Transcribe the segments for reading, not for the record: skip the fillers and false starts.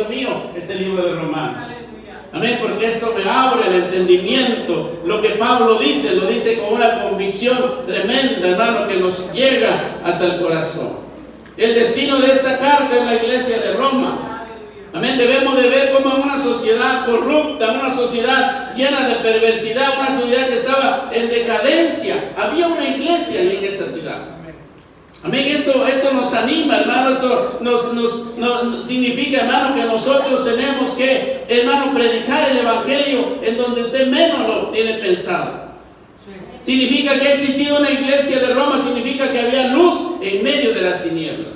mío, es el libro de Romanos. Amén, porque esto me abre el entendimiento. Lo que Pablo dice, lo dice con una convicción tremenda, hermano, que nos llega hasta el corazón. El destino de esta carta es la iglesia de Roma. Amén, debemos de ver cómo en una sociedad corrupta, una sociedad llena de perversidad, una sociedad que estaba en decadencia, había una iglesia en esa ciudad. Amén, esto nos anima, hermano, esto nos significa, hermano, que nosotros tenemos que, hermano, predicar el evangelio en donde usted menos lo tiene pensado. Significa que ha existido una iglesia de Roma, significa que había luz en medio de las tinieblas.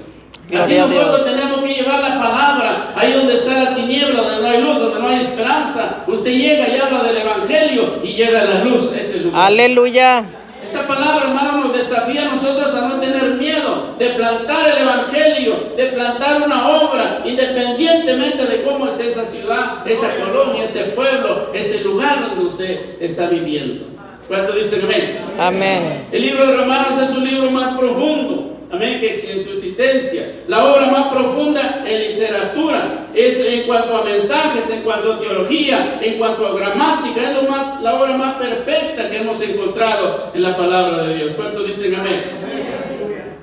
Así nosotros tenemos que llevar la palabra ahí donde está la tiniebla, donde no hay luz, donde no hay esperanza. Usted llega y habla del evangelio y llega la luz a ese lugar. Aleluya. Esta palabra, hermano, nos desafía a nosotros a no tener miedo de plantar el evangelio, de plantar una obra, independientemente de cómo esté esa ciudad, esa colonia, ese pueblo, ese lugar donde usted está viviendo. ¿Cuánto dicen amén? Amén. El libro de Romanos es un libro más profundo, amén, que en su existencia. La obra más profunda en literatura, es en cuanto a mensajes, en cuanto a teología, en cuanto a gramática, es la obra más perfecta que hemos encontrado en la palabra de Dios. ¿Cuántos dicen amén?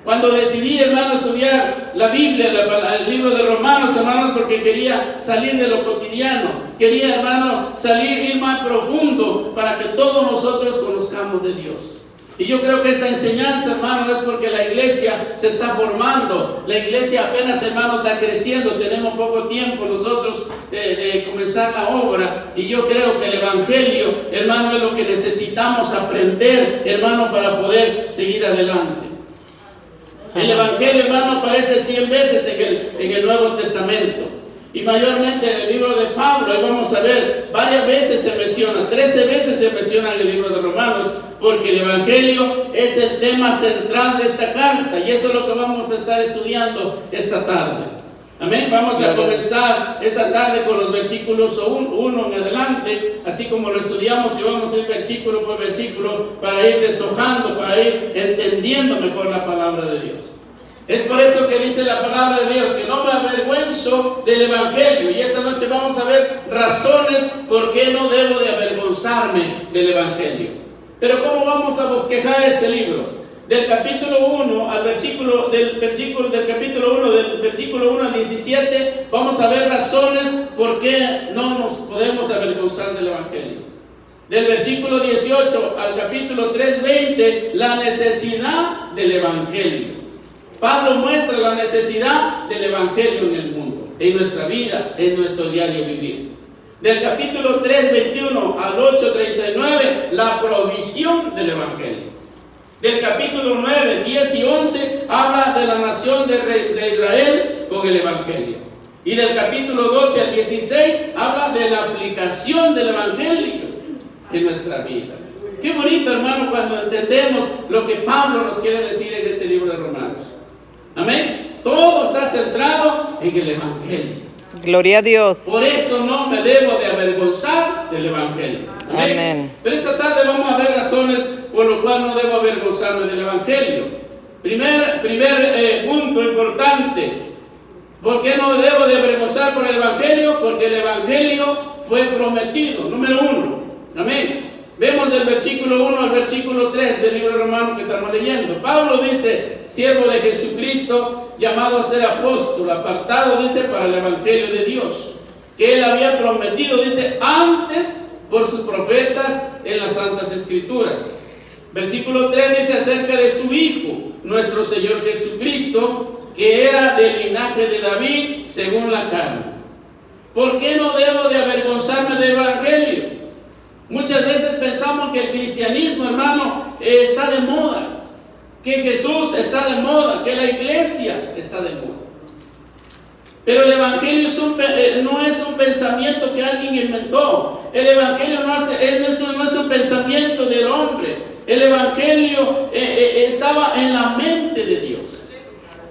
Cuando decidí, hermano, estudiar la Biblia, el libro de Romanos, hermanos, porque quería salir de lo cotidiano, quería, hermano, ir más profundo para que todos nosotros conozcamos de Dios. Y yo creo que esta enseñanza, hermano, es porque la iglesia se está formando. La iglesia apenas, hermano, está creciendo. Tenemos poco tiempo nosotros de comenzar la obra. Y yo creo que el evangelio, hermano, es lo que necesitamos aprender, hermano, para poder seguir adelante. El evangelio, hermano, aparece 100 veces en el Nuevo Testamento. Y mayormente en el libro de Pablo, ahí vamos a ver, varias veces se menciona, 13 veces se menciona en el libro de Romanos, porque el evangelio es el tema central de esta carta, y eso es lo que vamos a estar estudiando esta tarde. Amén, vamos a comenzar esta tarde con los versículos 1 en adelante, así como lo estudiamos, y vamos a ir versículo por versículo para ir deshojando, para ir entendiendo mejor la palabra de Dios. Es por eso que dice la palabra de Dios, que no me avergüenzo del evangelio. Y esta noche vamos a ver razones por qué no debo de avergonzarme del evangelio. Pero ¿cómo vamos a bosquejar este libro? Del capítulo 1 al versículo, del versículo 1 al 17, vamos a ver razones por qué no nos podemos avergonzar del evangelio. Del versículo 18 al capítulo 3:20, la necesidad del evangelio. Pablo muestra la necesidad del evangelio en el mundo, en nuestra vida, en nuestro diario vivir. Del capítulo 3:21 al 8:39, la provisión del evangelio. Del capítulo 9, 10 y 11, habla de la nación de Israel con el evangelio. Y del capítulo 12 al 16, habla de la aplicación del evangelio en nuestra vida. Qué bonito, hermano, cuando entendemos lo que Pablo nos quiere decir en este libro de Romanos. Amén. Todo está centrado en el evangelio. Gloria a Dios. Por eso no me debo de avergonzar del evangelio. Amén. Amén. Pero esta tarde vamos a ver razones por lo cual no debo avergonzarme del evangelio. Primer punto importante. ¿Por qué no debo de avergonzar por el evangelio? Porque el evangelio fue prometido. Número 1. Amén. Vemos del versículo 1 al versículo 3 del libro romano que estamos leyendo. Pablo dice, siervo de Jesucristo, llamado a ser apóstol, apartado, dice, para el evangelio de Dios, que él había prometido, dice, antes por sus profetas en las santas escrituras. Versículo 3 dice acerca de su Hijo, nuestro Señor Jesucristo, que era del linaje de David según la carne. ¿Por qué no debo de avergonzarme del evangelio? Muchas veces pensamos que el cristianismo, hermano, está de moda, que Jesús está de moda, que la iglesia está de moda. Pero el evangelio no es un pensamiento que alguien inventó. El evangelio no es un pensamiento del hombre. El evangelio estaba en la mente de Dios.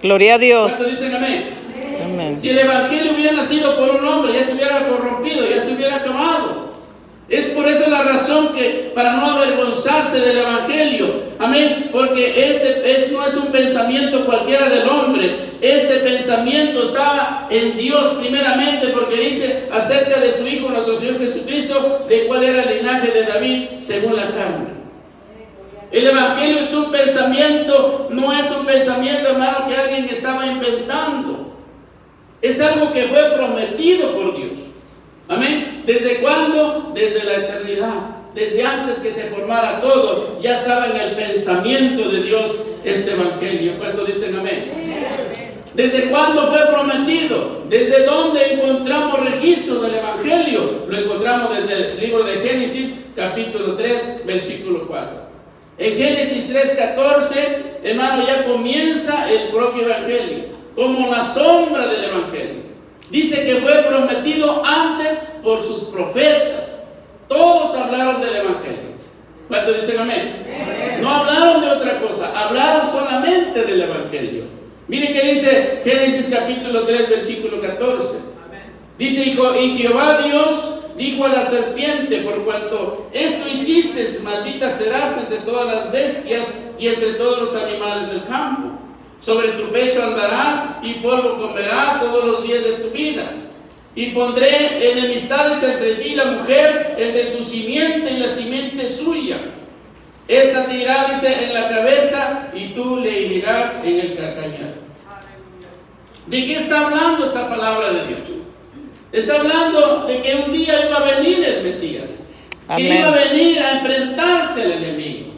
Gloria a Dios. ¿Cuántos dicen amén? Amén. Si el evangelio hubiera nacido por un hombre, ya se hubiera corrompido, ya se hubiera acabado. Es por eso la razón que para no avergonzarse del evangelio, amén, porque no es un pensamiento cualquiera del hombre. Este pensamiento estaba en Dios primeramente, porque acerca de su Hijo, nuestro Señor Jesucristo, de cuál era el linaje de David según la carne. El Evangelio es un pensamiento, no es un pensamiento, hermano, que alguien estaba inventando. Es algo que fue prometido por Dios. Amén. ¿Desde cuándo? Desde la eternidad. Desde antes que se formara todo, ya estaba en el pensamiento de Dios este Evangelio. ¿Cuántos dicen amén? ¿Desde cuándo fue prometido? ¿Desde dónde encontramos registro del Evangelio? Lo encontramos desde el libro de Génesis, capítulo 3, versículo 4. En Génesis 3:14, hermano, ya comienza el propio Evangelio, como la sombra del Evangelio. Dice que fue prometido antes por sus profetas. Todos hablaron del Evangelio. ¿Cuántos dicen amén? No hablaron de otra cosa, hablaron solamente del Evangelio. Mire que dice Génesis capítulo 3, versículo 14. Dice, y Jehová Dios dijo a la serpiente: por cuanto esto hiciste, maldita serás entre todas las bestias y entre todos los animales del campo. Sobre tu pecho andarás y polvo comerás todos los días de tu vida. Y pondré enemistades entre ti y la mujer, entre tu simiente y la simiente suya. Esta te irá, dice, en la cabeza y tú le herirás en el calcañar. ¿De qué está hablando esta palabra de Dios? Está hablando de que un día iba a venir el Mesías. Amén. Que iba a venir a enfrentarse al enemigo.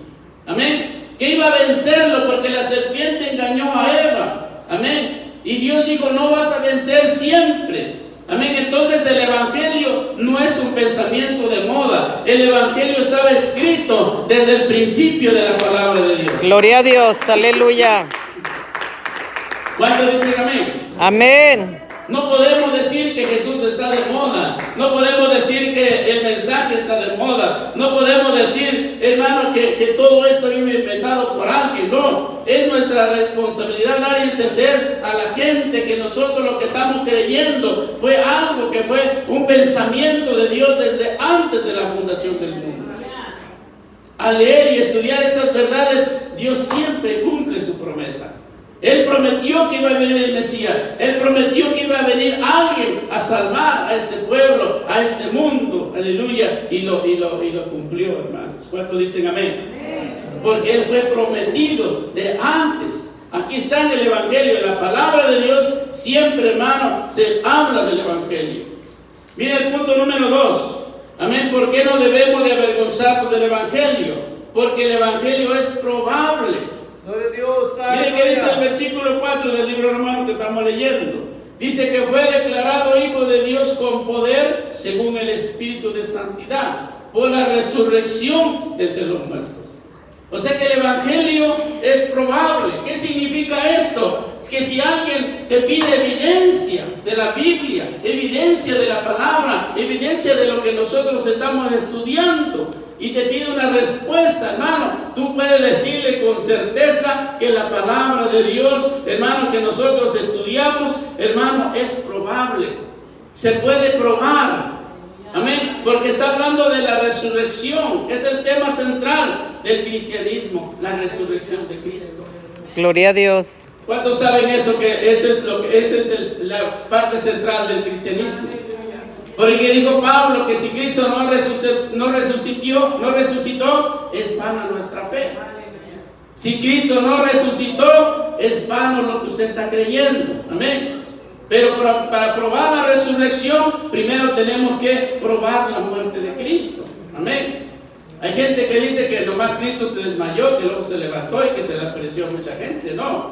Amén. Que iba a vencerlo porque la serpiente engañó a Eva. Amén. Y Dios dijo: no vas a vencer siempre. Amén. Entonces el Evangelio no es un pensamiento de moda. El Evangelio estaba escrito desde el principio de la palabra de Dios. Gloria a Dios, aleluya. ¿Cuántos dicen amén? Amén. No podemos decir que Jesús está de moda. No podemos decir que el mensaje está de moda. No podemos decir, hermano, que todo esto es inventado por alguien. No, es nuestra responsabilidad dar a entender a la gente que nosotros lo que estamos creyendo fue algo que fue un pensamiento de Dios desde antes de la fundación del mundo. Al leer y estudiar estas verdades, Dios siempre cumple su promesa. Él prometió que iba a venir el Mesías. Él prometió que iba a venir alguien a salvar a este pueblo, a este mundo. Aleluya. Y lo cumplió, hermanos. ¿Cuántos dicen amén? Porque Él fue prometido de antes. Aquí está en el Evangelio. La palabra de Dios siempre, hermano, se habla del Evangelio. Mira el punto número 2. Amén. ¿Por qué no debemos de avergonzarnos del Evangelio? Porque el Evangelio es probable. Mire que dice el versículo 4 del libro romano que estamos leyendo. Dice que fue declarado Hijo de Dios con poder según el Espíritu de Santidad por la resurrección de entre los muertos. O sea que el Evangelio es probable. ¿Qué significa esto? Es que si alguien te pide evidencia de la Biblia, evidencia de la palabra, evidencia de lo que nosotros estamos estudiando, y te pide una respuesta, hermano, tú puedes decirle con certeza que la palabra de Dios, hermano, que nosotros estudiamos, hermano, es probable. Se puede probar. Amén. Porque está hablando de la resurrección. Es el tema central del cristianismo, la resurrección de Cristo. Gloria a Dios. ¿Cuántos saben eso? Que esa es la parte central del cristianismo. Porque dijo Pablo que si Cristo no resucitó, es vana nuestra fe. Si Cristo no resucitó, es vano lo que usted está creyendo. Amén. Pero para probar la resurrección, primero tenemos que probar la muerte de Cristo. Amén. Hay gente que dice que nomás Cristo se desmayó, que luego se levantó y que se le apareció a mucha gente. No.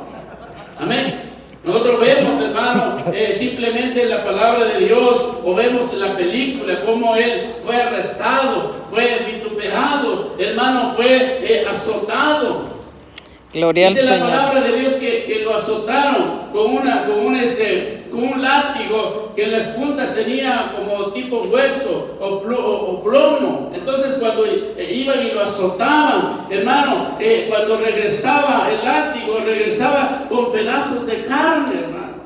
Amén. Nosotros vemos, hermano, simplemente en la palabra de Dios, o vemos en la película cómo Él fue arrestado, fue vituperado, hermano, fue azotado. Gloria al Dice Señor. la palabra de Dios que lo azotaron con un látigo que en las puntas tenía como tipo hueso o plomo. Entonces cuando iban y lo azotaban, hermano, cuando regresaba el látigo, regresaba con pedazos de carne, hermano.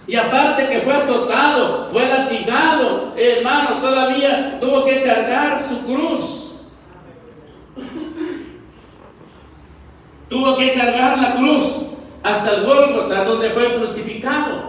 Y aparte que fue azotado, fue latigado, hermano, todavía tuvo que cargar su cruz. Tuvo que cargar la cruz hasta el Gólgota, donde fue crucificado.